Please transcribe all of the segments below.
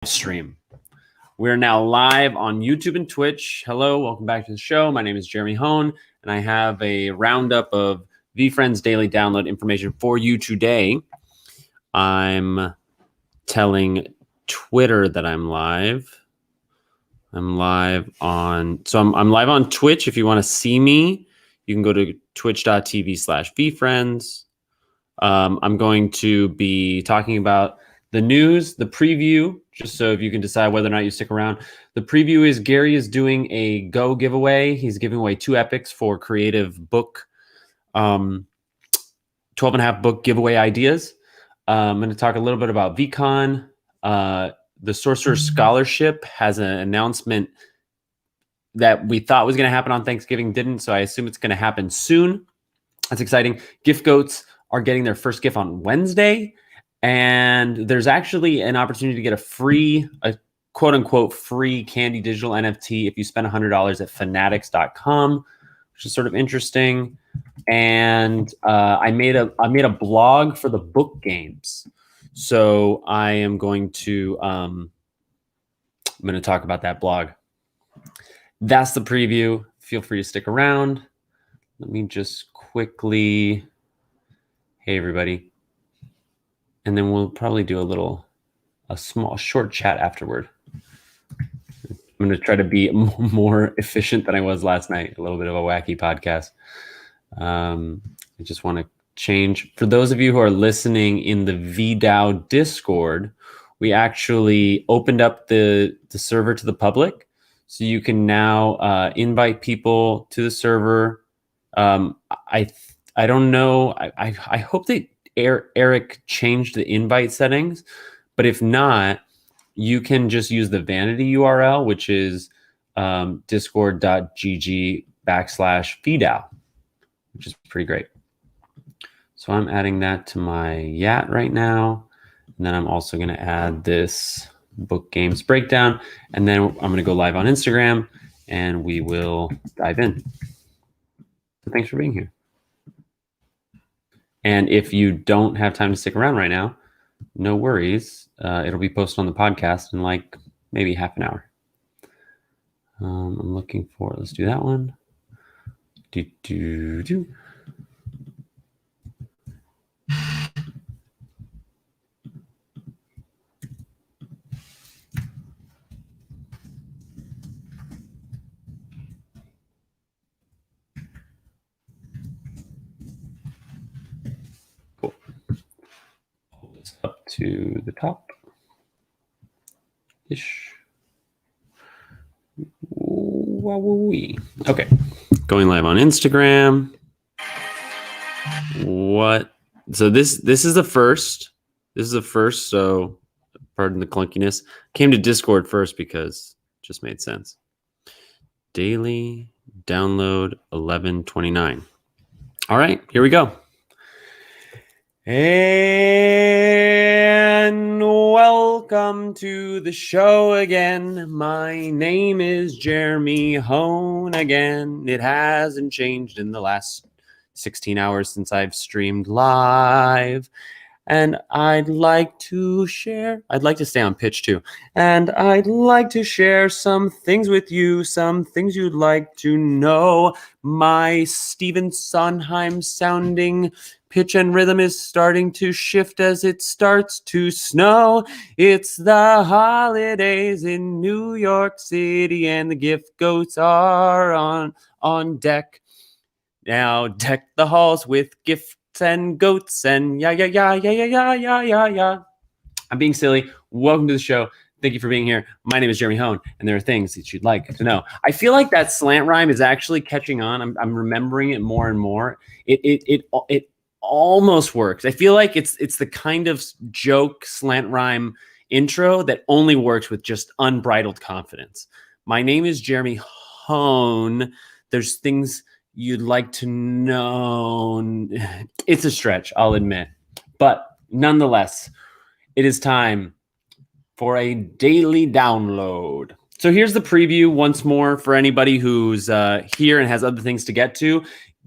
stream. We're now live on YouTube and Twitch. Hello, welcome back to the show. My name is Jeremy Hone, and I have a roundup of VeeFriends daily download information for you today. I'm telling Twitter that I'm live. I'm live on Twitch. If you want to see me, you can go to twitch.tv/VeeFriends. I'm going to be talking about the news, the preview, just so if you can decide whether or not you stick around. The preview is Gary is doing a Go giveaway. He's giving away 2 epics for creative book, 12.5 book giveaway ideas. I'm going to talk a little bit about VeeCon. The Sorcerer Scholarship has an announcement that we thought was going to happen on Thanksgiving, didn't, so I assume it's going to happen soon. That's exciting. Gift Goats are getting their first gift on Wednesday. And there's actually an opportunity to get a quote-unquote free Candy Digital NFT if you spend $100 at fanatics.com, which is sort of interesting. And I made a blog for the book games. So I am going to I'm going to talk about that blog. That's the preview. Feel free to stick around. Let me just quickly, hey everybody. And then we'll probably do a short chat afterward. I'm going to try to be more efficient than I was last night. A little bit of a wacky podcast. I just want to change. For those of you who are listening in the VDAO Discord, we actually opened up the server to the public. So you can now invite people to the server. I don't know. I hope that Eric changed the invite settings, but if not, you can just use the vanity URL, which is discord.gg/VDAO, which is pretty great. So I'm adding that to my Yat right now. And then I'm also going to add this book games breakdown. And then I'm going to go live on Instagram and we will dive in. So thanks for being here. And if you don't have time to stick around right now, no worries. It'll be posted on the podcast in like maybe half an hour. I'm looking for, let's do that one. Cool. Hold this up to the top. Ish. Okay. Going live on Instagram. What? So this is the first. This is the first, so pardon the clunkiness. Came to Discord first because it just made sense. Daily download 1129. All right, here we go. And welcome to the show again. My name is Jeremy Hone again. It hasn't changed in the last 16 hours since I've streamed live. And I'd like to stay on pitch too. And I'd like to share some things with you, some things you'd like to know. My Stephen Sondheim sounding pitch and rhythm is starting to shift as it starts to snow. It's the holidays in New York City and the gift goats are on deck. Now deck the halls with gifts and goats and yeah. I'm being silly. Welcome to the show. Thank you for being here. My name is Jeremy Hone, and there are things that you'd like to know. I feel like that slant rhyme is actually catching on. I'm remembering it more and more. It almost works. I feel like it's the kind of joke slant rhyme intro that only works with just unbridled confidence. My name is Jeremy Hone. There's things you'd like to know. It's a stretch, I'll admit. But nonetheless, it is time for a daily download. So here's the preview once more for anybody who's here and has other things to get to.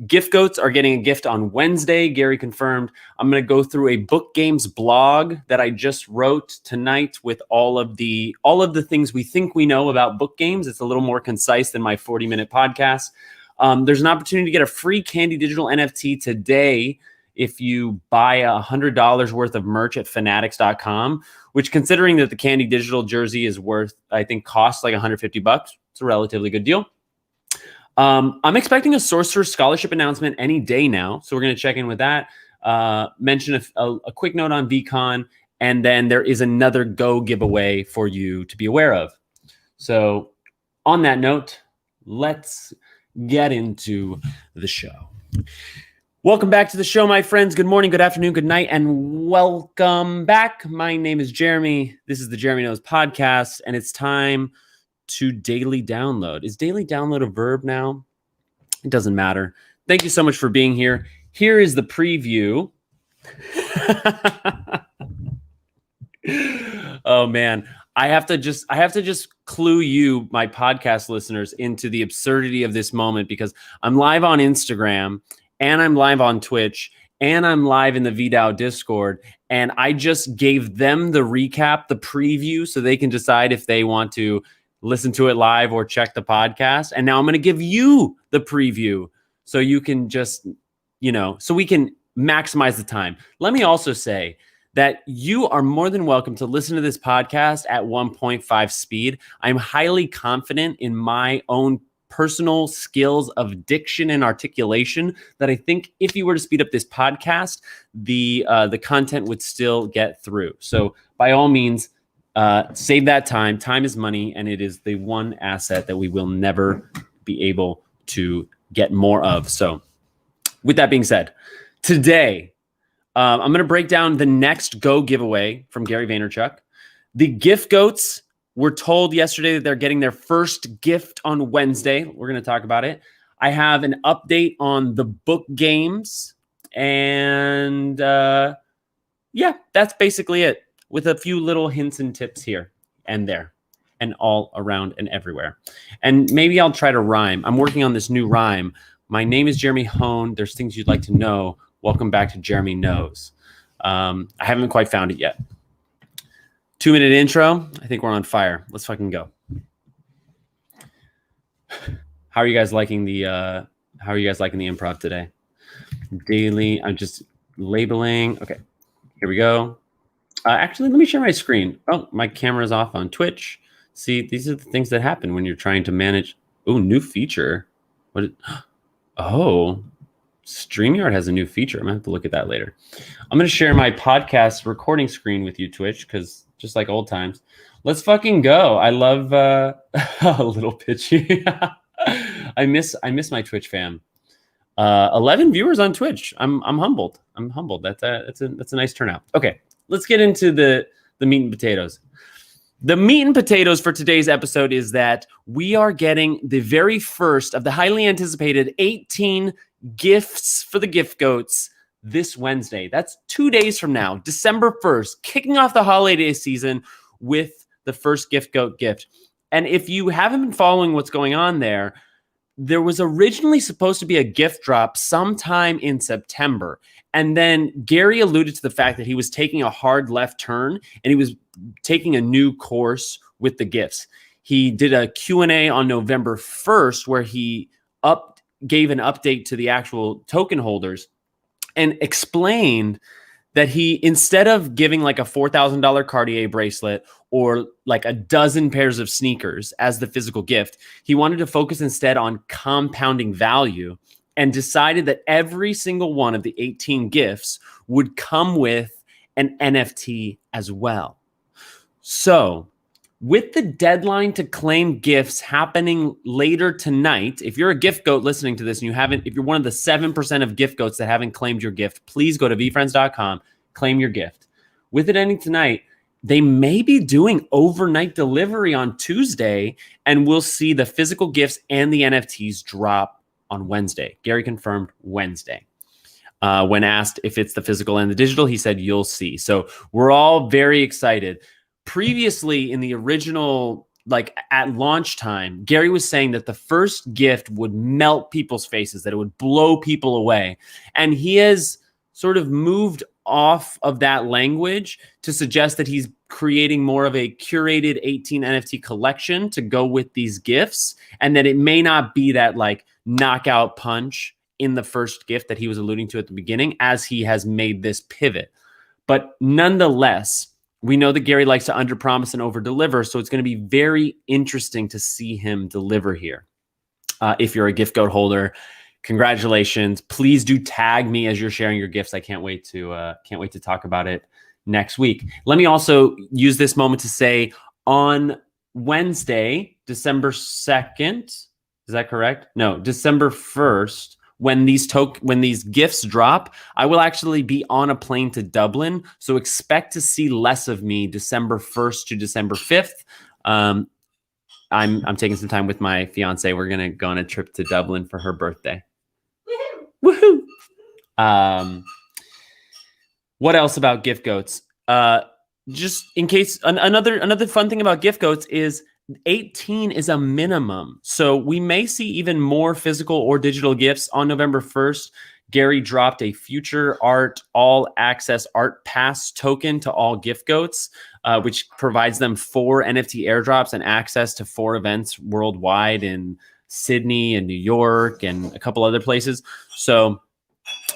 Gift Goats are getting a gift on Wednesday. Gary confirmed. I'm going to go through a book games blog that I just wrote tonight with all of the things we think we know about book games. It's a little more concise than my 40-minute podcast. There's an opportunity to get a free Candy Digital NFT today if you buy $100 worth of merch at fanatics.com, which, considering that the Candy Digital jersey is worth, I think, costs like $150, it's a relatively good deal. I'm expecting a Sorcerer Scholarship announcement any day now, so we're going to check in with that. Mention a quick note on VCon, and then there is another Go giveaway for you to be aware of. So on that note, let's get into the show. Welcome back to the show, my friends. Good morning, good afternoon, good night, and welcome back. My name is Jeremy. This is the Jeremy Knows Podcast, and it's time to daily download. Is daily download a verb now? It doesn't matter. Thank you so much for being here. Here is the preview. Oh man, I have to just clue you, my podcast listeners, into the absurdity of this moment, because I'm live on Instagram and I'm live on Twitch and I'm live in the VDAO Discord, and I just gave them the recap, the preview, so they can decide if they want to listen to it live or check the podcast. And now I'm going to give you the preview so you can just, so we can maximize the time. Let me also say that you are more than welcome to listen to this podcast at 1.5 speed. I'm highly confident in my own personal skills of diction and articulation that I think if you were to speed up this podcast, the content would still get through. So by all means, save that time. Time is money, and it is the one asset that we will never be able to get more of. So with that being said, today, I'm going to break down the next Go giveaway from Gary Vaynerchuk. The Gift Goats were told yesterday that they're getting their first gift on Wednesday. We're going to talk about it. I have an update on the book games, and that's basically it, with a few little hints and tips here and there and all around and everywhere. And maybe I'll try to rhyme. I'm working on this new rhyme. My name is Jeremy Hone. There's things you'd like to know. Welcome back to Jeremy Knows. I haven't quite found it yet. 2-minute intro. I think we're on fire. Let's fucking go. How are you guys liking the improv today? Daily. I'm just labeling. Okay, here we go. Actually, let me share my screen. Oh, my camera's off on Twitch. See, these are the things that happen when you're trying to manage. Oh, new feature. Oh, StreamYard has a new feature. I'm going to have to look at that later. I'm going to share my podcast recording screen with you, Twitch, because just like old times. Let's fucking go. I love a little pitchy. I miss my Twitch fam. 11 viewers on Twitch. I'm humbled. That's a nice turnout. Okay, let's get into the meat and potatoes. The meat and potatoes for today's episode is that we are getting the very first of the highly anticipated 18 gifts for the Gift Goats this Wednesday. That's 2 days from now, December 1st, kicking off the holiday season with the first Gift Goat gift. And if you haven't been following what's going on there was originally supposed to be a gift drop sometime in September. And then Gary alluded to the fact that he was taking a hard left turn and he was taking a new course with the gifts. He did a Q&A on November 1st where he gave an update to the actual token holders and explained that he, instead of giving like a $4,000 Cartier bracelet or like a dozen pairs of sneakers as the physical gift, he wanted to focus instead on compounding value, and decided that every single one of the 18 gifts would come with an NFT as well. So with the deadline to claim gifts happening later tonight, if you're a Gift Goat listening to this and if you're one of the 7% of Gift Goats that haven't claimed your gift, please go to vfriends.com, claim your gift. With it ending tonight, they may be doing overnight delivery on Tuesday, and we'll see the physical gifts and the NFTs drop on Wednesday. Gary confirmed Wednesday. When asked if it's the physical and the digital, he said, you'll see. So we're all very excited. Previously, in the original like at launch time, Gary was saying that the first gift would melt people's faces, that it would blow people away. And he has sort of moved off of that language to suggest that he's creating more of a curated 18 NFT collection to go with these gifts, and that it may not be that like knockout punch in the first gift that he was alluding to at the beginning, as he has made this pivot. But nonetheless, we know that Gary likes to underpromise and overdeliver, so it's going to be very interesting to see him deliver here. If you're a gift goat holder, congratulations! Please do tag me as you're sharing your gifts. I can't wait to talk about it next week. Let me also use this moment to say, on Wednesday, December 2nd, is that correct? No, December 1st. When these gifts drop, I will actually be on a plane to Dublin. So expect to see less of me December 1st to December 5th. I'm taking some time with my fiance. We're gonna go on a trip to Dublin for her birthday. Woohoo! What else about gift goats? Just in case, another fun thing about gift goats is 18 is a minimum. So we may see even more physical or digital gifts. On November 1st, Gary dropped a Future Art All Access Art Pass token to all gift goats, which provides them 4 NFT airdrops and access to 4 events worldwide in Sydney and New York and a couple other places. So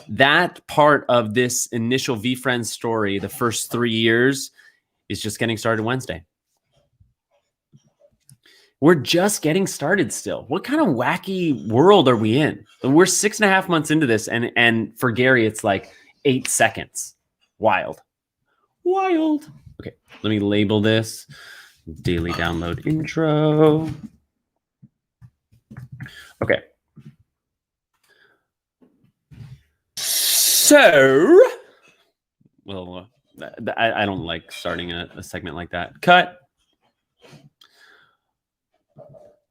that part of this initial VeeFriends story, the first 3 years, is just getting started Wednesday. We're just getting started still. What kind of wacky world are we in? We're 6.5 months into this, and for Gary, it's like 8 seconds. Wild. Okay, let me label this daily download intro. Okay. So, well, I don't like starting a segment like that. Cut.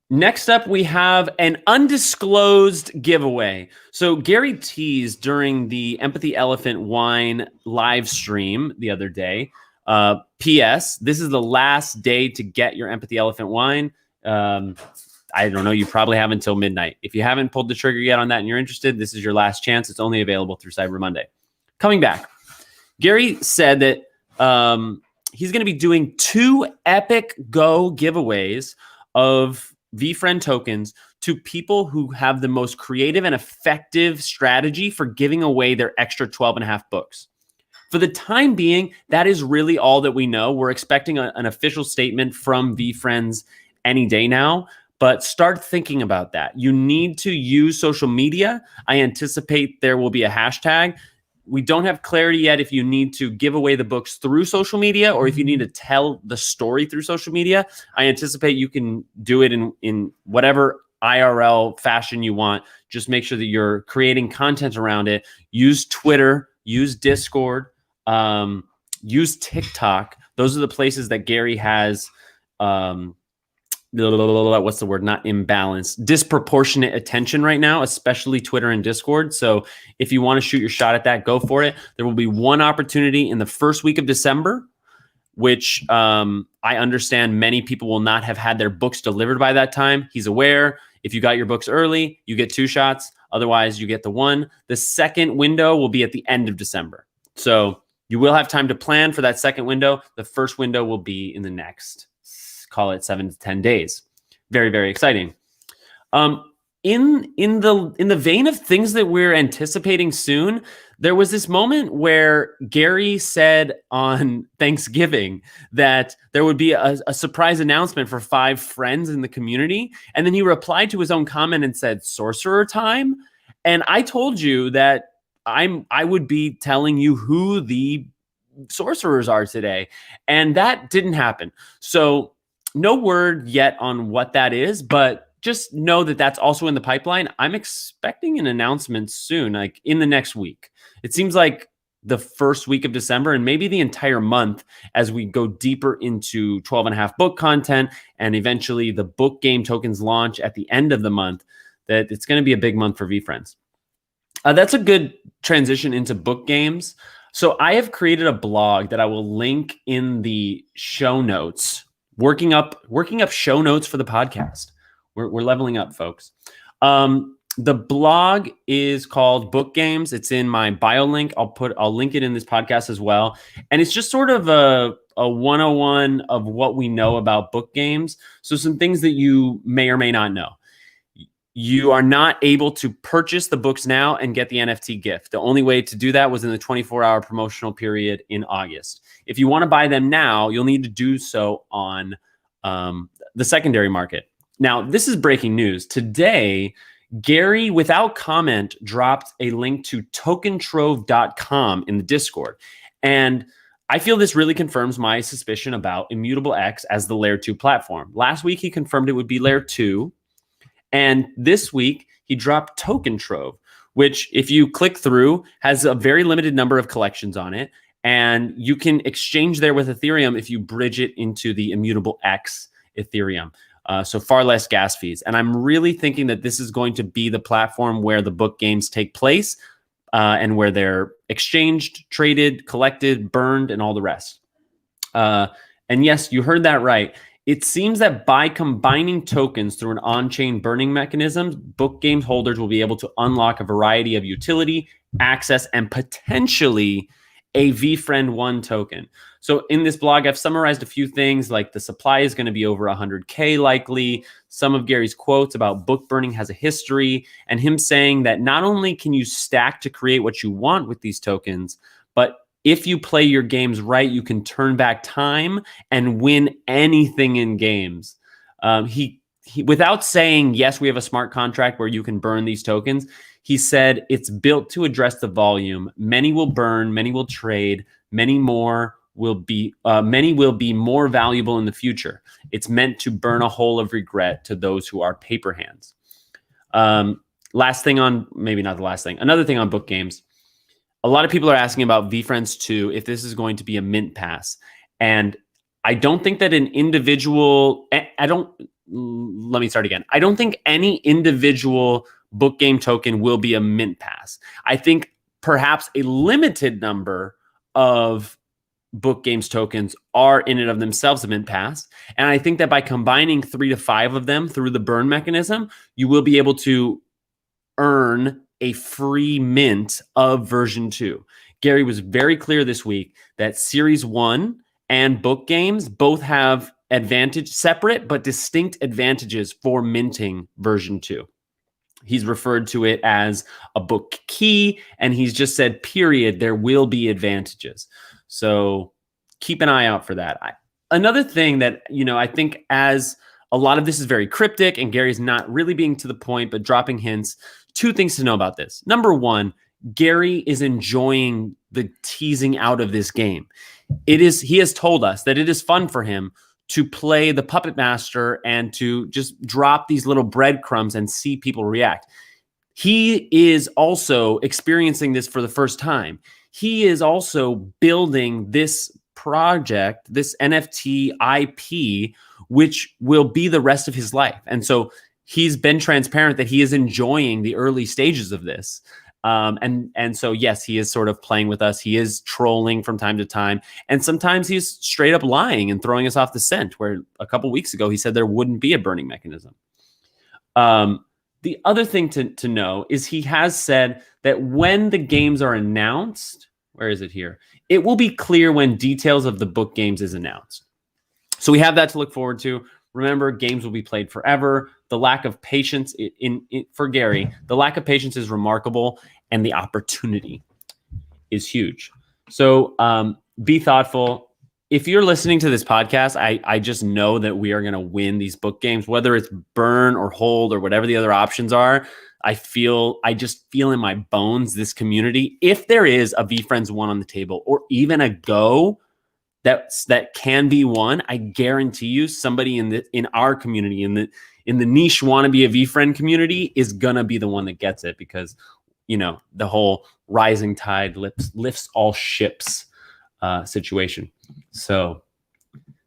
Next up, we have an undisclosed giveaway. So Gary teased during the Empathy Elephant Wine live stream the other day. P.S. This is the last day to get your Empathy Elephant Wine. I don't know. You probably have until midnight. If you haven't pulled the trigger yet on that and you're interested, this is your last chance. It's only available through Cyber Monday. Coming back, Gary said that he's going to be doing 2 Epic Go giveaways of VeeFriend tokens to people who have the most creative and effective strategy for giving away their extra 12.5 books. For the time being, that is really all that we know. We're expecting an official statement from VeeFriends any day now, but start thinking about that. You need to use social media. I anticipate there will be a hashtag. We don't have clarity yet if you need to give away the books through social media or if you need to tell the story through social media. I anticipate you can do it in whatever IRL fashion you want. Just make sure that you're creating content around it. Use Twitter, use Discord, use TikTok. Those are the places that Gary has what's the word? Not imbalanced, disproportionate attention right now, especially Twitter and Discord. So if you want to shoot your shot at that, go for it. There will be one opportunity in the first week of December, which I understand many people will not have had their books delivered by that time. He's aware. If you got your books early, you get 2 shots. Otherwise, you get the 1. The second window will be at the end of December. So you will have time to plan for that second window. The first window will be in the next, call it 7 to 10 days. Very, very exciting. In the vein of things that we're anticipating soon, there was this moment where Gary said on Thanksgiving that there would be a surprise announcement for 5 friends in the community. And then he replied to his own comment and said, "Sorcerer time." And I told you that I would be telling you who the sorcerers are today. And that didn't happen. So no word yet on what that is, but just know that that's also in the pipeline. I'm expecting an announcement soon, like in the next week. It seems like the first week of December and maybe the entire month as we go deeper into 12.5 book content and eventually the book game tokens launch at the end of the month, that it's going to be a big month for VeeFriends. That's a good transition into book games. So I have created a blog that I will link in the show notes working up show notes for the podcast. We're leveling up, folks. The blog is called Book Games. It's in my bio link. I'll link it in this podcast as well. And it's just sort of a 101 of what we know about book games. So some things that you may or may not know. You are not able to purchase the books now and get the NFT gift. The only way to do that was in the 24-hour promotional period in August. If you want to buy them now, you'll need to do so on the secondary market. Now, this is breaking news. Today, Gary, without comment, dropped a link to tokentrove.com in the Discord. And I feel this really confirms my suspicion about Immutable X as the Layer 2 platform. Last week, he confirmed it would be Layer 2. And this week, he dropped Token Trove, which, if you click through, has a very limited number of collections on it. And you can exchange there with Ethereum if you bridge it into the Immutable X Ethereum. So far less gas fees. And I'm really thinking that this is going to be the platform where the book games take place and where they're exchanged, traded, collected, burned, and all the rest. And yes, you heard that right. It seems that by combining tokens through an on-chain burning mechanism, book games holders will be able to unlock a variety of utility, access, and potentially a VFriend1 token. So in this blog, I've summarized a few things like the supply is going to be over 100K likely. Some of Gary's quotes about book burning has a history, and him saying that not only can you stack to create what you want with these tokens, but if you play your games right, you can turn back time and win anything in games. He without saying, yes, we have a smart contract where you can burn these tokens, he said it's built to address the volume. Many will burn, many will trade, many will be more valuable in the future. It's meant to burn a hole of regret to those who are paper hands. Last thing on, maybe not the last thing, another thing on book games. A lot of people are asking about VFriends 2, if this is going to be a mint pass. And I don't think that an individual, let me start again. I don't think any individual book game token will be a mint pass. I think perhaps a limited number of book games tokens are in and of themselves a mint pass. And I think that by combining 3 to 5 of them through the burn mechanism, you will be able to earn a free mint of version 2. Gary was very clear this week that Series 1 and book games both have separate but distinct advantages for minting version 2. He's referred to it as a book key, and he's just said, period, there will be advantages. So keep an eye out for that. Another thing that, I think as a lot of this is very cryptic and Gary's not really being to the point, but dropping hints, 2 things to know about this. Number 1, Gary is enjoying the teasing out of this game. He has told us that it is fun for him to play the Puppet Master and to just drop these little breadcrumbs and see people react. He is also experiencing this for the first time. He is also building this project, this NFT IP, which will be the rest of his life. And so he's been transparent that he is enjoying the early stages of this. And so, yes, he is sort of playing with us. He is trolling from time to time. And sometimes he's straight up lying and throwing us off the scent, where a couple weeks ago, he said there wouldn't be a burning mechanism. The other thing to know is he has said that when the games are announced, where is it here? It will be clear when details of the book games is announced. So we have that to look forward to. Remember, games will be played forever. The lack of patience for Gary, the lack of patience is remarkable, and the opportunity is huge. So be thoughtful. If you're listening to this podcast, I just know that we are going to win these book games, whether it's burn or hold or whatever the other options are. I just feel in my bones this community. If there is a VFriends1 on the table, or even a Go that can be won, I guarantee you somebody in our community, in the niche wannabe a VFriend community, is gonna be the one that gets it, because the whole rising tide lifts all ships situation. So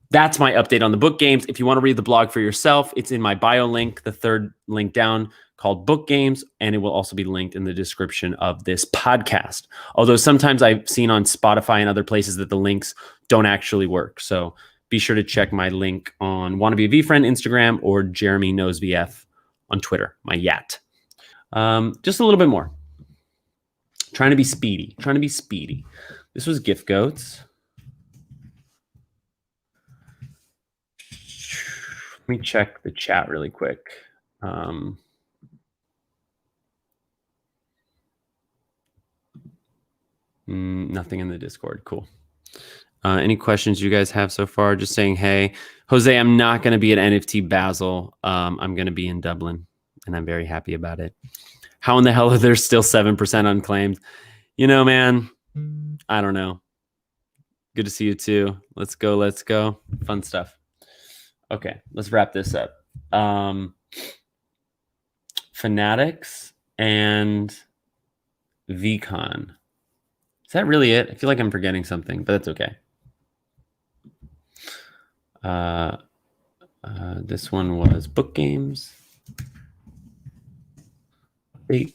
that's my update on the book games. If you want to read the blog for yourself, it's in my bio link, the 3rd link down, called Book Games, and it will also be linked in the description of this podcast. Although sometimes I've seen on Spotify and other places that the links don't actually work. So be sure to check my link on Wanna Be a V-Friend Instagram or Jeremy Knows VF on Twitter, my yacht. Just a little bit more. Trying to be speedy. This was Gift Goats. Let me check the chat really quick. Nothing in the Discord. Cool. Any questions you guys have so far? Just saying, hey, Jose, I'm not going to be at NFT Basel. I'm going to be in Dublin, and I'm very happy about it. How in the hell are there still 7% unclaimed? You know, man, I don't know. Good to see you too. Let's go. Fun stuff. Okay, let's wrap this up. Fanatics and VCon. Is that really it? I feel like I'm forgetting something, but that's okay. This one was book games. Okay.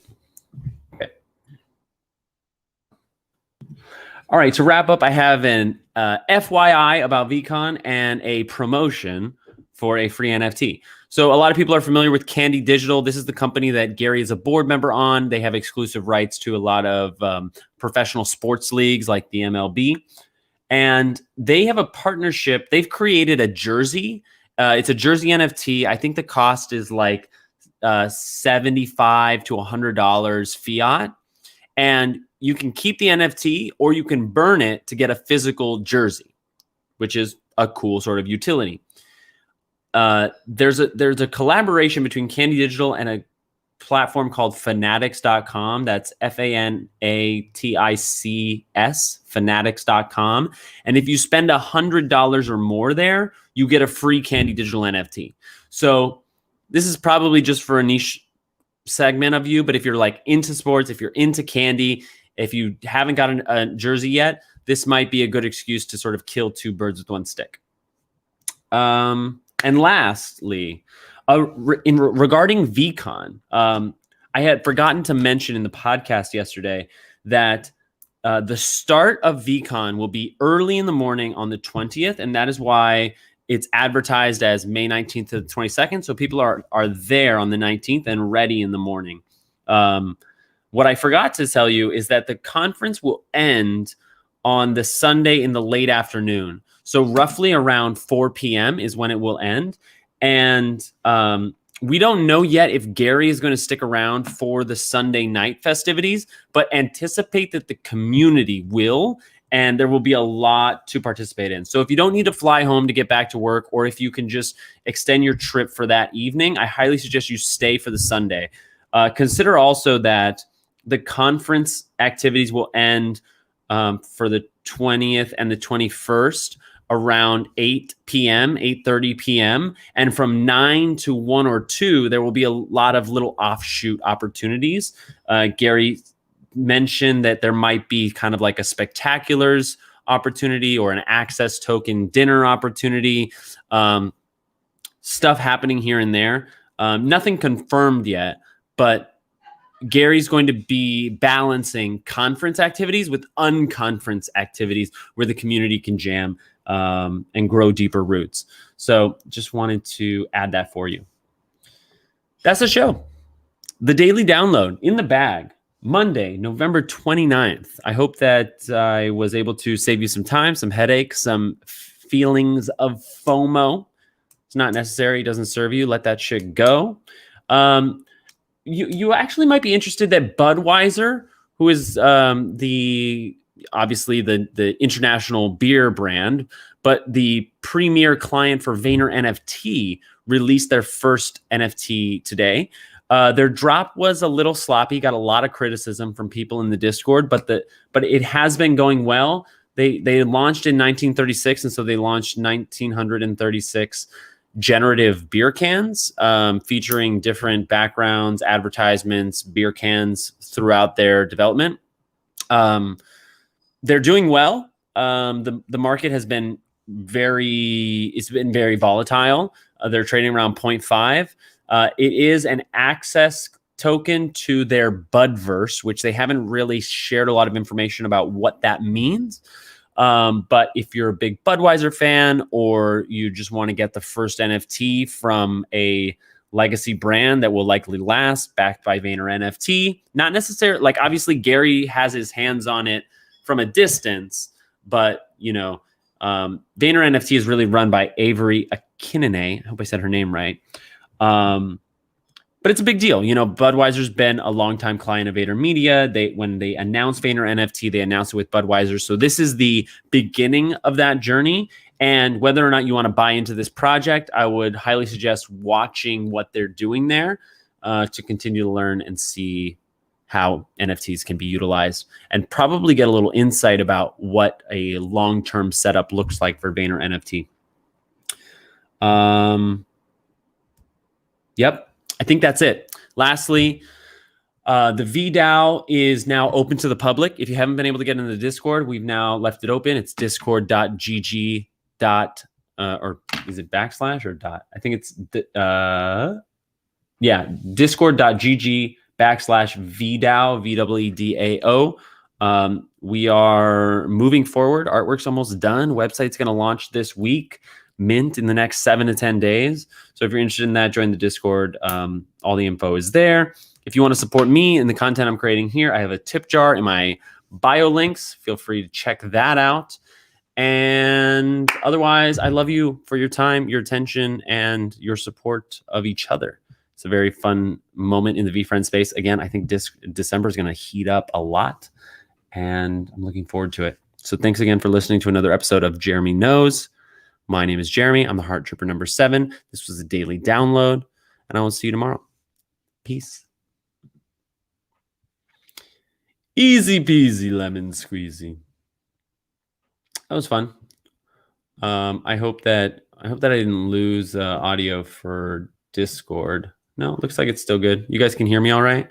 All right, to wrap up, I have an FYI about VCon and a promotion for a free NFT. So a lot of people are familiar with Candy Digital. This is the company that Gary is a board member on. They have exclusive rights to a lot of professional sports leagues like the MLB. And they have a partnership. They've created a jersey. It's a jersey NFT. I think the cost is like $75 to $100 fiat. And you can keep the NFT or you can burn it to get a physical jersey, which is a cool sort of utility. There's a collaboration between Candy Digital and a platform called fanatics.com. That's Fanatics, fanatics.com. And if you spend $100 or more there, you get a free Candy Digital NFT. So this is probably just for a niche segment of you, but if you're like into sports, if you're into candy, if you haven't gotten a jersey yet, this might be a good excuse to sort of kill two birds with one stick. And lastly, regarding VCon, I had forgotten to mention in the podcast yesterday that the start of VCon will be early in the morning on the 20th, and that is why it's advertised as May 19th to the 22nd. So people are there on the 19th and ready in the morning. What I forgot to tell you is that the conference will end on the Sunday in the late afternoon. So roughly around 4 p.m. is when it will end. And we don't know yet if Gary is going to stick around for the Sunday night festivities, but anticipate that the community will, and there will be a lot to participate in. So if you don't need to fly home to get back to work, or if you can just extend your trip for that evening, I highly suggest you stay for the Sunday. Consider also that the conference activities will end for the 20th and the 21st around 8 p.m., 8:30 p.m. And from 9 to 1 or 2, there will be a lot of little offshoot opportunities. Gary mentioned that there might be kind of like a spectaculars opportunity or an access token dinner opportunity, stuff happening here and there. Nothing confirmed yet, but Gary's going to be balancing conference activities with unconference activities where the community can jam and grow deeper roots. So just wanted to add that for you. That's the show. The daily download in the bag, Monday, November 29th. I hope that I was able to save you some time, some headaches, some feelings of FOMO. It's not necessary. It doesn't serve you. Let that shit go. You actually might be interested that Budweiser, who is obviously the international beer brand, but the premier client for Vayner NFT, released their first NFT today. Their drop was a little sloppy, got a lot of criticism from people in the Discord, but it has been going well. They launched in 1936, and so they launched 1936 generative beer cans, featuring different backgrounds, advertisements, beer cans throughout their development. They're doing well. The market has been very volatile. They're trading around 0.5. It is an access token to their Budverse, which they haven't really shared a lot of information about what that means. But if you're a big Budweiser fan, or you just want to get the first NFT from a legacy brand that will likely last, backed by Vayner NFT, not necessarily, like, obviously Gary has his hands on it from a distance, but Vayner NFT is really run by Avery Akinene. I hope I said her name right. But it's a big deal. Budweiser's been a longtime client of VaynerMedia. When they announced Vayner NFT, they announced it with Budweiser. So this is the beginning of that journey. And whether or not you want to buy into this project, I would highly suggest watching what they're doing there to continue to learn and see how NFTs can be utilized, and probably get a little insight about what a long-term setup looks like for Vayner NFT. Yep. I think that's it. Lastly, the VDAO is now open to the public. If you haven't been able to get into the Discord, we've now left it open. It's discord.gg. Or is it backslash or dot? I think it's discord.gg /VDAO, VWEDAO. We are moving forward. Artwork's almost done. Website's going to launch this week. Mint in the next 7 to 10 days. So if you're interested in that, join the Discord. All the info is there. If you want to support me and the content I'm creating here, I have a tip jar in my bio links. Feel free to check that out. And otherwise, I love you for your time, your attention, and your support of each other. It's a very fun moment in the VeeFriend space. Again, I think December is going to heat up a lot, and I'm looking forward to it. So thanks again for listening to another episode of Jeremy Knows. My name is Jeremy. I'm the Heart Tripper number 7. This was a daily download, and I will see you tomorrow. Peace. Easy peasy lemon squeezy. That was fun. I hope that I didn't lose audio for Discord. No, it looks like it's still good. You guys can hear me all right?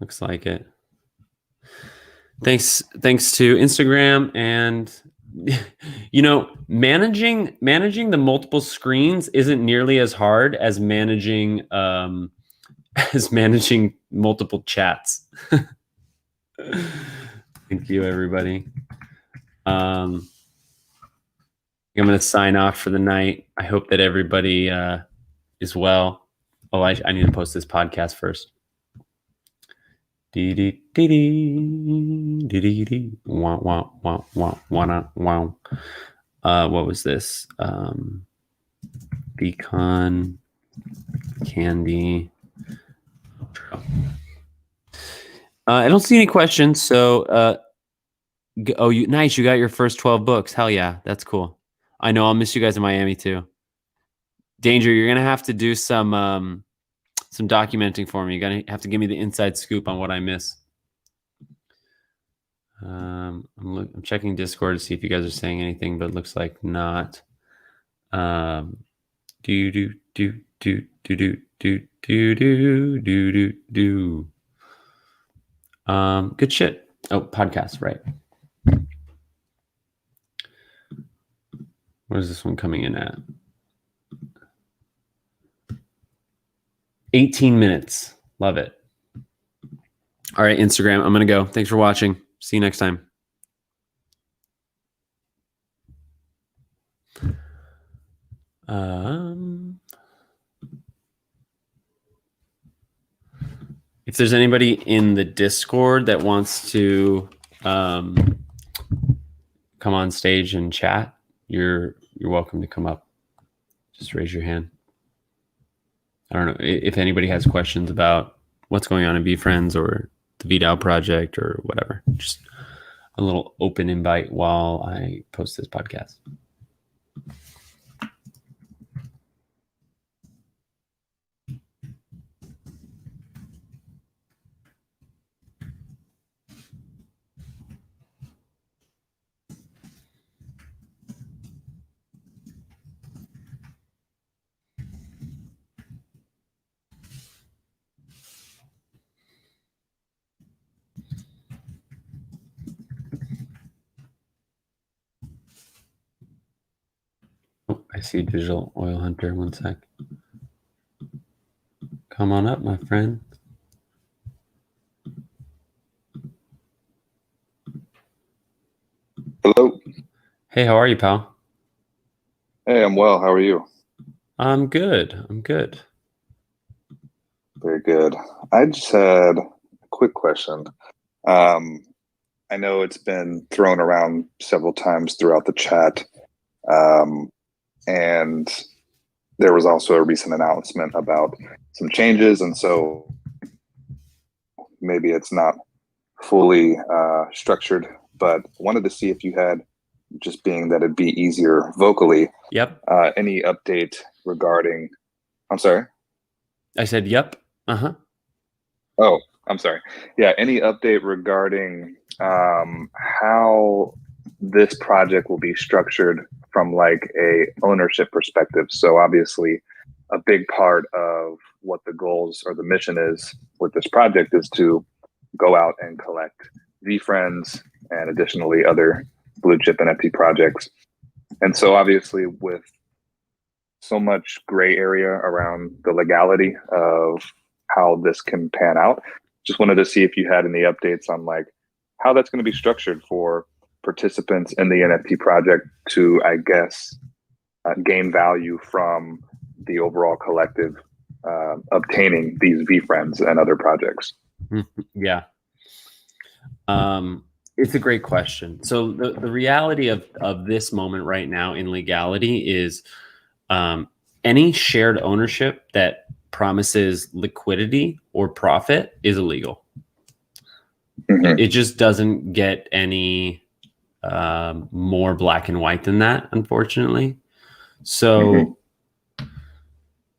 Looks like it. Thanks to Instagram, and managing the multiple screens isn't nearly as hard as managing multiple chats. Thank you, everybody. I'm going to sign off for the night. I hope that everybody is well. Oh, I need to post this podcast first. What was this? Beacon Candy. I don't see any questions. So, nice. You got your first 12 books. Hell yeah. That's cool. I know I'll miss you guys in Miami too. Danger, you're going to have to do some documenting for me. You're going to have to give me the inside scoop on what I miss. I'm checking Discord to see if you guys are saying anything, but it looks like not. Good shit. Oh, podcast, right. What is this one coming in at? 18 minutes. Love it. All right, Instagram. I'm going to go. Thanks for watching. See you next time. If there's anybody in the Discord that wants to come on stage and chat, you're welcome to come up. Just raise your hand. I don't know if anybody has questions about what's going on in VeeFriends or the VDAO project or whatever. Just a little open invite while I post this podcast. I see Digital Oil Hunter. One sec. Come on up, my friend. Hey, how are you, pal? Hey, I'm well. How are you? I'm good. I'm good. Very good. I just had a quick question. Um, I know it's been thrown around several times throughout the chat, um, and there was also a recent announcement about some changes, and so maybe it's not fully structured, but wanted to see if you had, just being that it'd be easier vocally, Yep. any update regarding. I'm sorry. I said, yep. Uh-huh. Oh, I'm sorry. Yeah, any update regarding how this project will be structured from like a ownership perspective? So obviously, a big part of what the goals or the mission is with this project is to go out and collect VFriends and additionally other blue chip NFT projects. And so obviously with so much gray area around the legality of how this can pan out. Just wanted to see if you had any updates on like how that's going to be structured for participants in the NFT project to, I guess, gain value from the overall collective obtaining these VFriends and other projects. Yeah. It's a great question. So the reality of this moment right now in legality is any shared ownership that promises liquidity or profit is illegal. Mm-hmm. It just doesn't get any more black and white than that, unfortunately. Mm-hmm. So,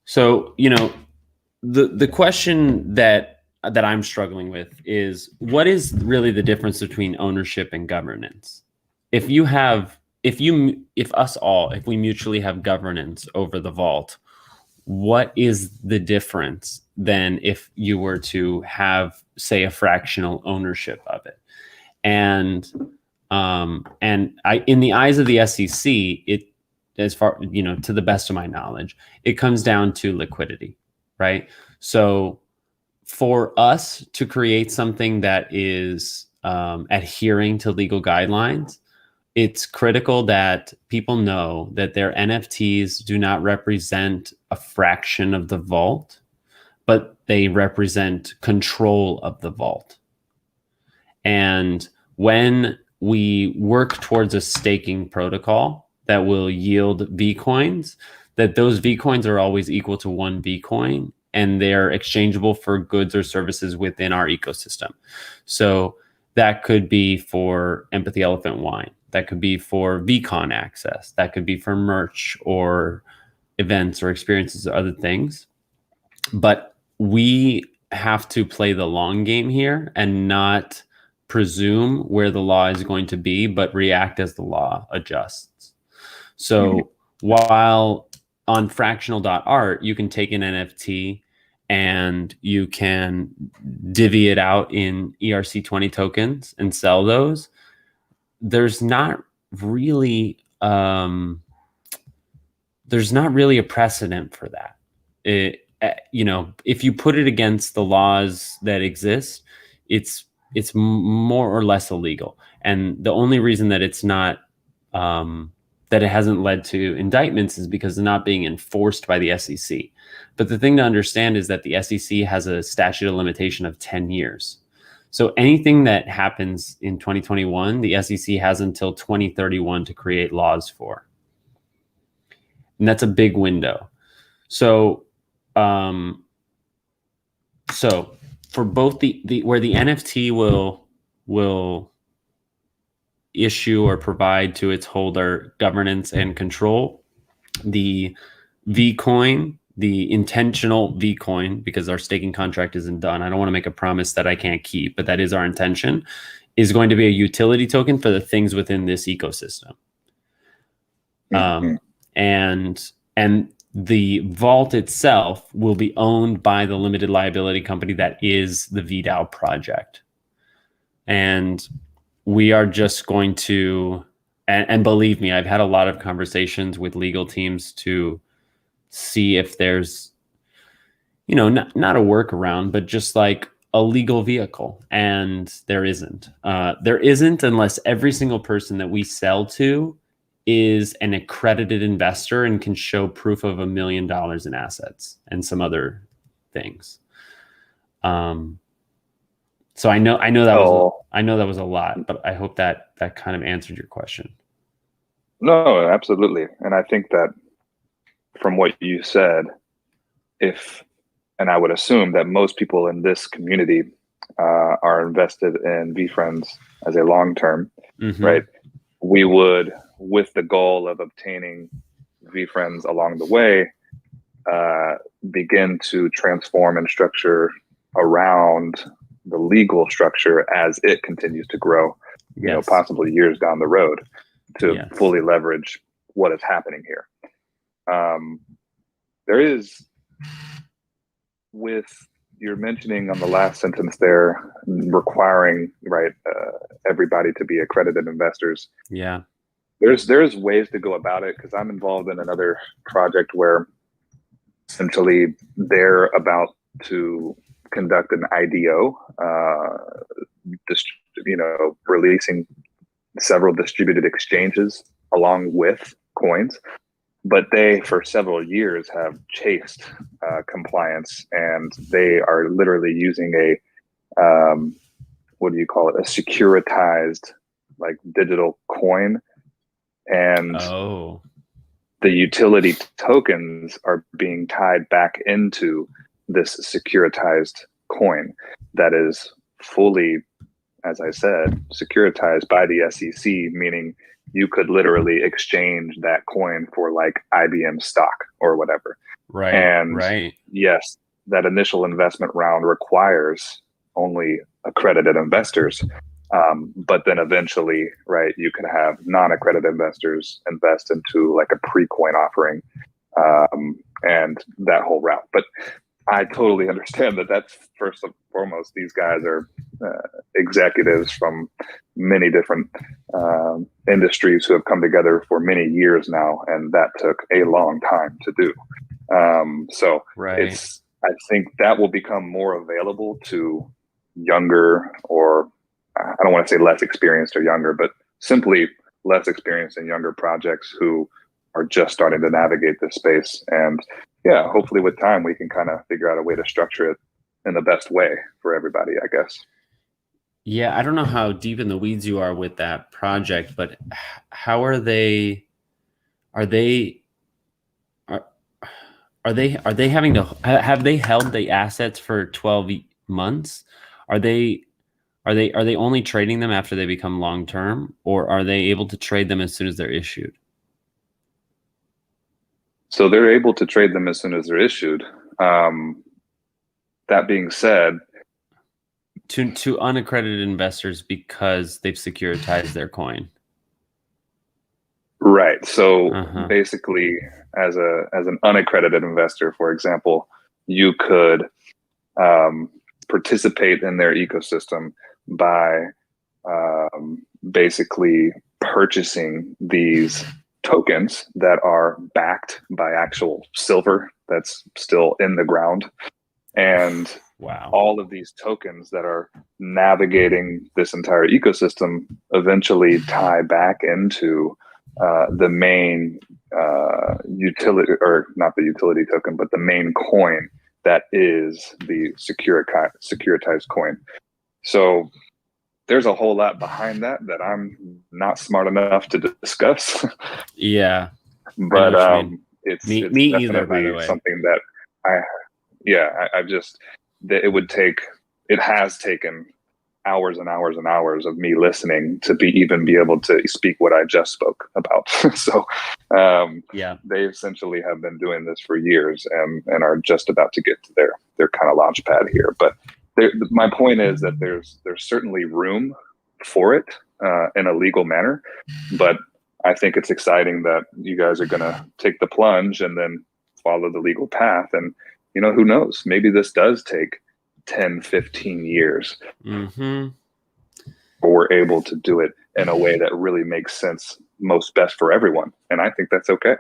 so the question that I'm struggling with is what is really the difference between ownership and governance? If you have if us all if we mutually have governance over the vault, what is the difference than if you were to have, say, a fractional ownership of it? And I, in the eyes of the SEC, it, as far, to the best of my knowledge, it comes down to liquidity, right? So for us to create something that is adhering to legal guidelines, it's critical that people know that their NFTs do not represent a fraction of the vault, but they represent control of the vault. And when we work towards a staking protocol that will yield V coins, that those V coins are always equal to one V coin and they're exchangeable for goods or services within our ecosystem. So that could be for Empathy Elephant Wine. That could be for VCon access. That could be for merch or events or experiences or other things. But we have to play the long game here and not presume where the law is going to be, but react as the law adjusts. So while on fractional.art, you can take an NFT and you can divvy it out in ERC20 tokens and sell those, there's not really a precedent for that. If you put it against the laws that exist, it's more or less illegal. And the only reason that it's not that it hasn't led to indictments is because it's not being enforced by the SEC. But the thing to understand is that the SEC has a statute of limitation of 10 years. So anything that happens in 2021, the SEC has until 2031 to create laws for. And that's a big window. So, so for both the where the NFT will issue or provide to its holder governance and control, the Vcoin, the intentional Vcoin, because our staking contract isn't done. I don't want to make a promise that I can't keep, but that is our intention, is going to be a utility token for the things within this ecosystem. And the vault itself will be owned by the limited liability company that is the VDAO project. And we are just going to, and believe me, I've had a lot of conversations with legal teams to see if there's, not a workaround, but just like a legal vehicle. And there isn't. There isn't unless every single person that we sell to is an accredited investor and can show proof of $1 million in assets and some other things. So I know that was a lot, but I hope that kind of answered your question. No, absolutely. And I think that from what you said, and I would assume that most people in this community are invested in VeeFriends as a long-term, right? We would, with the goal of obtaining VeeFriends along the way, begin to transform and structure around the legal structure as it continues to grow, you know, possibly years down the road, to fully leverage what is happening here. There is, with you're mentioning on the last sentence there, requiring everybody to be accredited investors. Yeah, there's ways to go about it, because I'm involved in another project where essentially they're about to conduct an IDO, releasing several distributed exchanges along with coins. But they, for several years, have chased compliance, and they are literally using a what do you call it? A securitized, like, digital coin, and the utility tokens are being tied back into this securitized coin that is fully, as I said, securitized by the SEC, meaning you could literally exchange that coin for like IBM stock or whatever. Right. And yes, that initial investment round requires only accredited investors. But then eventually, you can have non-accredited investors invest into like a pre-coin offering, and that whole route. But I totally understand that that's, first and foremost, these guys are executives from many different industries who have come together for many years now, and that took a long time to do. I think that will become more available to younger, or I don't want to say less experienced or younger, but simply less experienced and younger projects who are just starting to navigate this space. And yeah, hopefully with time, we can kind of figure out a way to structure it in the best way for everybody, I guess. Yeah, I don't know how deep in the weeds you are with that project, but how are they having to, have they held the assets for 12 months? Are they only trading them after they become long term, or are they able to trade them as soon as they're issued? So they're able to trade them as soon as they're issued. That being said, to unaccredited investors, because they've securitized their coin. Right. So basically, as an unaccredited investor, for example, you could participate in their ecosystem by basically purchasing these tokens that are backed by actual silver that's still in the ground. And all of these tokens that are navigating this entire ecosystem eventually tie back into the main utility, or not the utility token, but the main coin that is the securitized coin. So there's a whole lot behind that I'm not smart enough to discuss. Yeah. But it's me definitely either, by the way. Something that it has taken hours and hours and hours of me listening to even be able to speak what I just spoke about. So they essentially have been doing this for years, and are just about to get to their kind of launch pad here. But my point is that there's certainly room for it in a legal manner, but I think it's exciting that you guys are going to take the plunge and then follow the legal path. And, who knows, maybe this does take 10, 15 years. But we're able to do it in a way that really makes sense, most best for everyone. And I think that's okay,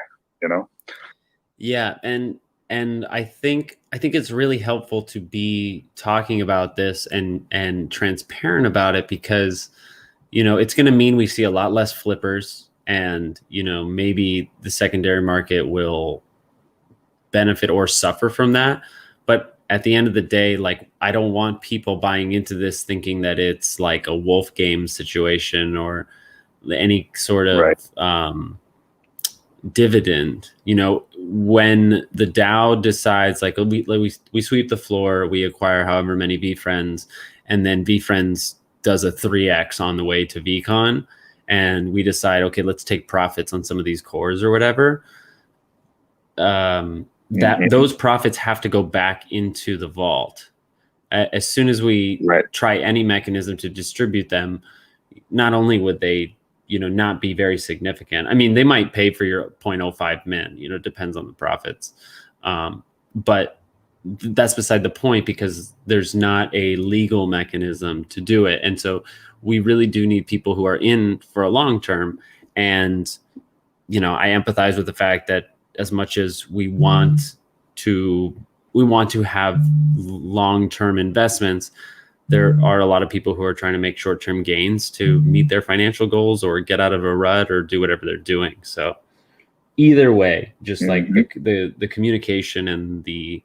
Yeah. And I think it's really helpful to be talking about this and transparent about it, because, it's going to mean we see a lot less flippers. and maybe the secondary market will benefit or suffer from that. But at the end of the day, like, I don't want people buying into this thinking that it's like a wolf game situation or any sort of dividend. When the DAO decides, like, we sweep the floor, we acquire however many VeeFriends, and then VeeFriends does a 3x on the way to VeeCon, and we decide, okay, let's take profits on some of these cores or whatever. That those profits have to go back into the vault. As soon as we try any mechanism to distribute them, not only would they not be very significant. I mean, they might pay for your 0.05 min, it depends on the profits. But that's beside the point, because there's not a legal mechanism to do it. And so we really do need people who are in for a long term. And, I empathize with the fact that as much as we want to have long-term investments, there are a lot of people who are trying to make short-term gains to meet their financial goals or get out of a rut or do whatever they're doing. So either way, just like the communication and the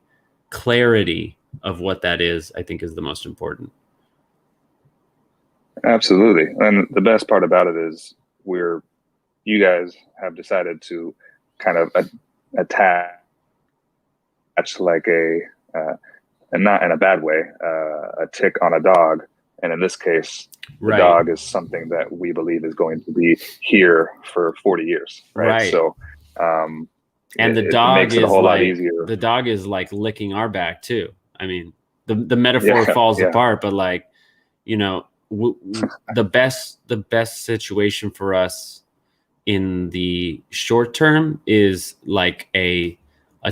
clarity of what that is, I think, is the most important. Absolutely. And the best part about it is you guys have decided to kind of attach like and not in a bad way, a tick on a dog. And in this case, the dog is something that we believe is going to be here for 40 years. Right. So, and the dog makes it a whole lot easier. The dog is like licking our back too. I mean, the metaphor falls apart, but like, the best situation for us in the short term is like a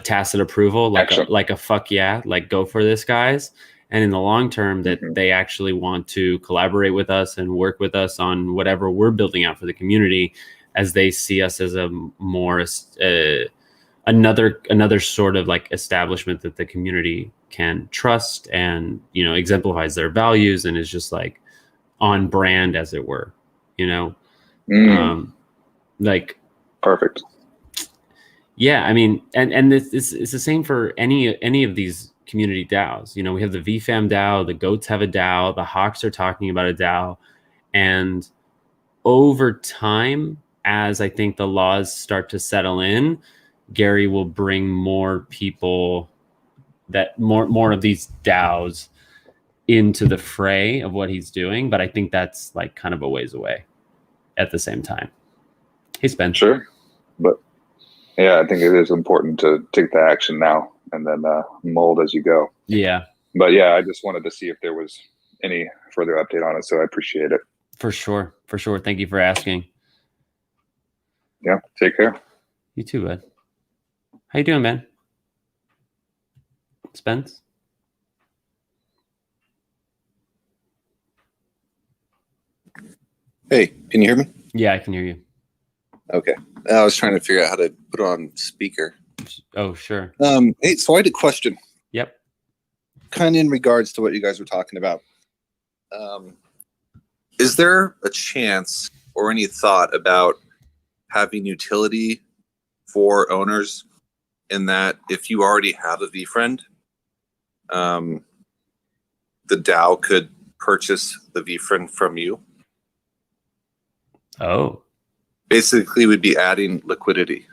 tacit approval, like a fuck yeah, like go for this, guys. And in the long term, that they actually want to collaborate with us and work with us on whatever we're building out for the community, as they see us as a more another sort of like establishment that the community can trust and exemplifies their values and is just like on brand, as it were. Like perfect. Yeah, I mean, and this is the same for any of these community DAOs. We have the VFam DAO, the Goats have a DAO, the Hawks are talking about a DAO, and over time, as I think the laws start to settle in, Gary will bring more people, more of these DAOs into the fray of what he's doing. But I think that's like kind of a ways away at the same time. Hey, Spen. Sure, but. Yeah, I think it is important to take the action now and then mold as you go. Yeah. But yeah, I just wanted to see if there was any further update on it. So I appreciate it. For sure. Thank you for asking. Yeah. Take care. You too, bud. How you doing, man? Spence? Hey, can you hear me? Yeah, I can hear you. Okay. I was trying to figure out how to put on speaker. Oh, sure. Hey, so I had a question. Yep. Kind of in regards to what you guys were talking about. Is there a chance or any thought about having utility for owners in that if you already have a VeeFriend, the DAO could purchase the VeeFriend from you? Oh. Basically, we'd be adding liquidity.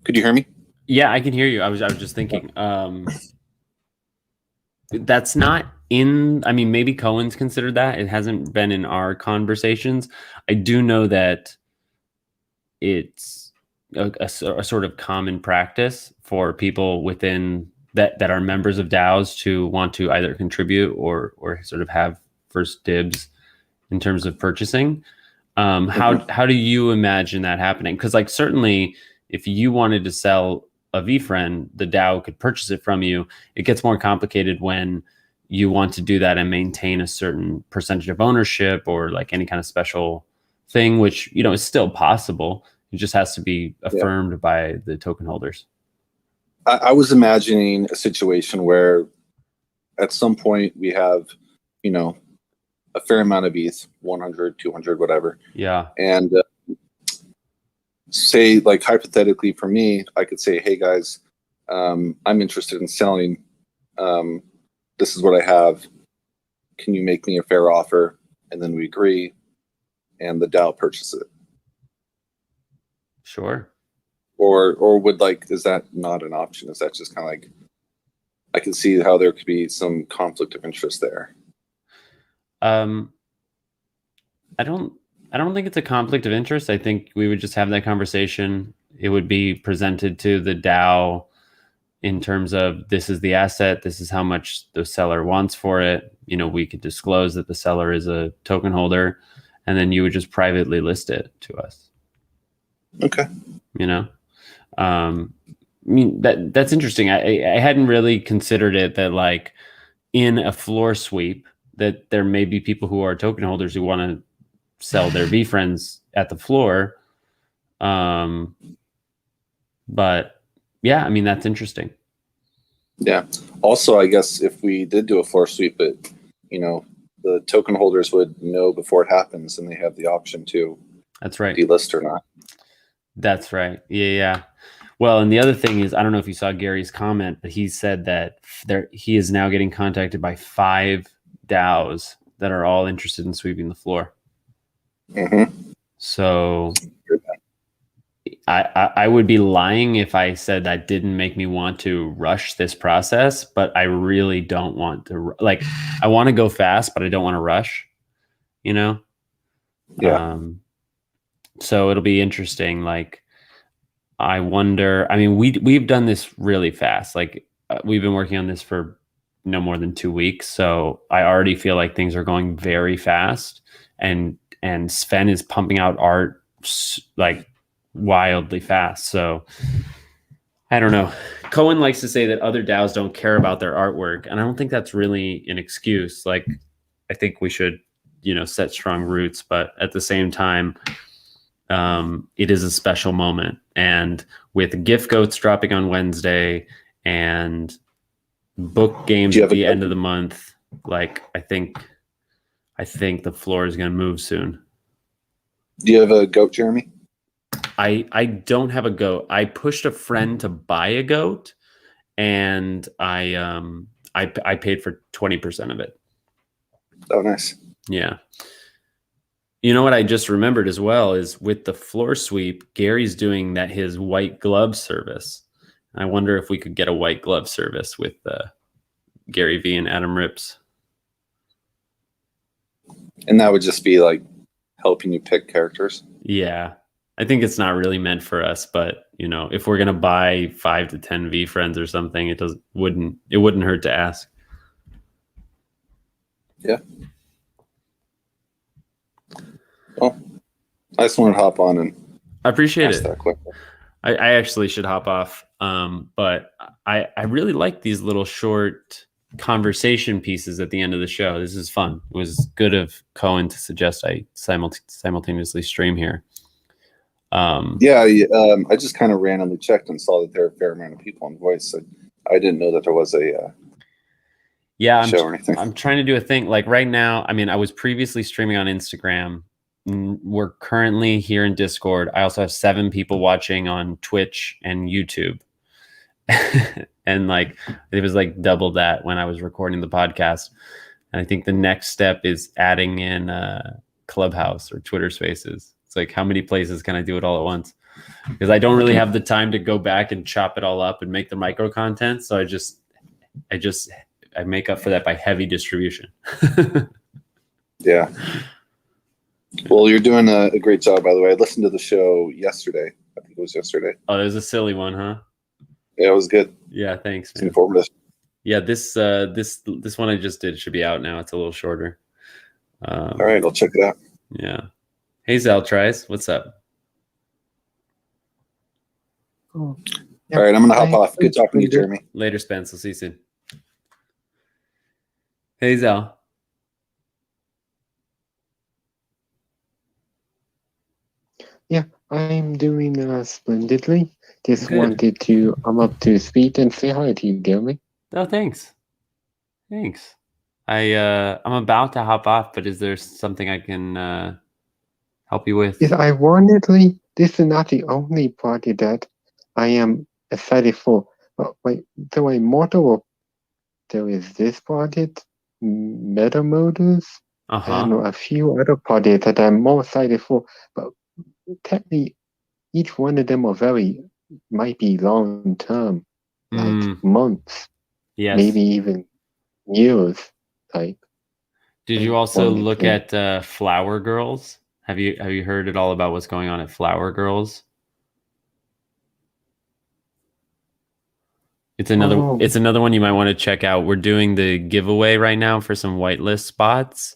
Could you hear me? Yeah, I can hear you. I was just thinking. That's not in. I mean, maybe Cohen's considered that. It hasn't been in our conversations. I do know that it's a sort of common practice for people within that are members of DAOs to want to either contribute or sort of have first dibs in terms of purchasing. How do you imagine that happening? Because like certainly if you wanted to sell a VeeFriend, the DAO could purchase it from you. It gets more complicated when you want to do that and maintain a certain percentage of ownership or like any kind of special thing, which is still possible. It just has to be affirmed by the token holders. I was imagining a situation where at some point we have, a fair amount of ETH, 100, 200, whatever. Yeah. And say, like, hypothetically for me, I could say, hey guys, I'm interested in selling. This is what I have. Can you make me a fair offer? And then we agree, and the DAO purchases it. Sure. Or would, like, is that not an option? Is that just kind of like, I can see how there could be some conflict of interest there. I don't think it's a conflict of interest. I think we would just have that conversation. It would be presented to the DAO in terms of, this is the asset, this is how much the seller wants for it. You know, we could disclose that the seller is a token holder, and then you would just privately list it to us. Okay. You know, I mean, that's interesting. I hadn't really considered it that, like, in a floor sweep, that there may be people who are token holders who want to sell their VFriends at the floor. But yeah, I mean, that's interesting. Yeah. Also, I guess if we did do a floor sweep, it, you know, the token holders would know before it happens, and they have the option to That's right. delist or not. That's right. Yeah. Well, and the other thing is, I don't know if you saw Gary's comment, but he said that he is now getting contacted by 5 DAOs that are all interested in sweeping the floor. Mm-hmm. So I would be lying if I said that didn't make me want to rush this process, but I really don't want to. Like, I want to go fast, but I don't want to rush, you know? Yeah. So it'll be interesting. Like, I wonder, I mean, we've done this really fast. Like, we've been working on this for no more than 2 weeks. So I already feel like things are going very fast, and Sven is pumping out art like wildly fast. So I don't know. Cohen likes to say that other DAOs don't care about their artwork, and I don't think that's really an excuse. Like, I think we should, you know, set strong roots, but at the same time, it is a special moment. And with Gift Goats dropping on Wednesday and book games at the end of the month, like, I think the floor is going to move soon. Do you have a goat, Jeremy? I don't have a goat. I pushed a friend to buy a goat, and I paid for 20% of it. Oh, nice. Yeah. You know what I just remembered as well is, with the floor sweep, Gary's doing his white glove service. I wonder if we could get a white glove service with Gary V and Adam Rips. And that would just be like helping you pick characters. Yeah. I think it's not really meant for us, but, you know, if we're going to buy 5 to 10 VFriends or something, it wouldn't hurt to ask. Yeah. Well, I just wanted to hop on and I appreciate ask it. that question. I actually should hop off. But I really like these little short conversation pieces at the end of the show. This is fun. It was good of Cohen to suggest I simultaneously stream here. I just kind of randomly checked and saw that there are a fair amount of people on Voice. So I didn't know that there was a show or anything. I'm trying to do a thing like right now. I mean, I was previously streaming on Instagram. We're currently here in Discord. I also have 7 people watching on Twitch and YouTube. And like, it was like double that when I was recording the podcast. And I think the next step is adding in Clubhouse or Twitter Spaces. It's like, how many places can I do it all at once? Because I don't really have the time to go back and chop it all up and make the micro content. So I make up for that by heavy distribution. Yeah. Well, you're doing a great job, by the way. I listened to the show yesterday. I think it was yesterday. Oh, there's a silly one, huh? Yeah, it was good. Yeah, thanks, It's man. informative. Yeah, this one I just did should be out now. It's a little shorter. All right, I'll check it out. Yeah. Hey, Zaltries, what's up? Oh, All right, I'm gonna hop off. Good talking to you, Jeremy. Later, Spence. I'll see you soon. Hey, Zal. Yeah, I'm doing splendidly. Just Good. wanted to I'm up to speed and say hi to you, Jeremy. Oh, thanks. I'm about to hop off, but is there something I can help you with? Yes, ironically, this is not the only project that I am excited for. Wait, so Immortal, there is this project, Meta Motors, and Uh-huh. a few other projects that I'm more excited for. But technically, each one of them might be long term, like Mm, months, yes. maybe even years. Like Did you I also want to look say, at Flower Girls? Have you heard at all about what's going on at Flower Girls? oh, It's another one you might want to check out. We're doing the giveaway right now for some whitelist spots,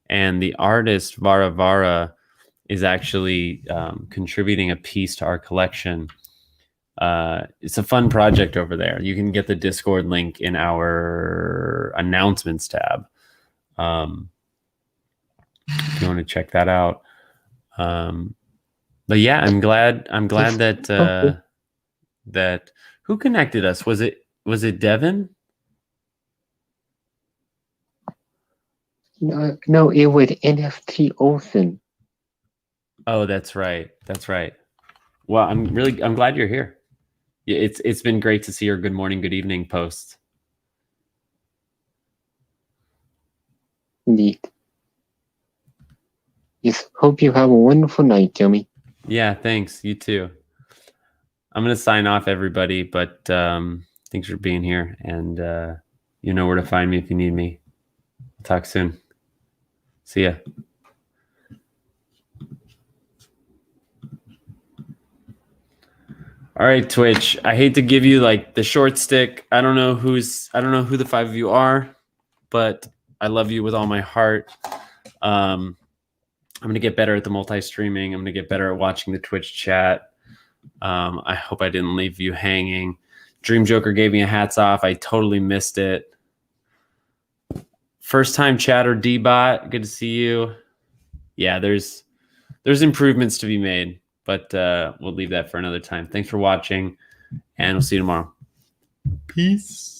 and the artist Vara Vara is actually contributing a piece to our collection. It's a fun project over there. You can get the Discord link in our announcements tab. If you want to check that out. But yeah, I'm glad yes, that okay. that who connected us? Was it Devin? No, it was NFT Olsen. Oh, that's right. That's right. Well, I'm glad you're here. Yeah, it's been great to see your good morning, good evening posts. Indeed. Yes, hope you have a wonderful night, Jimmy. Yeah, thanks. You too. I'm gonna sign off, everybody, but thanks for being here, and you know where to find me if you need me. Talk soon. See ya. All right, Twitch. I hate to give you like the short stick. I don't know who the five of you are, but I love you with all my heart. I'm gonna get better at the multi-streaming. I'm gonna get better at watching the Twitch chat. I hope I didn't leave you hanging. Dream Joker gave me a hats off. I totally missed it. First time chatter D-Bot, good to see you. Yeah, there's improvements to be made, but we'll leave that for another time. Thanks for watching, and we'll see you tomorrow. Peace.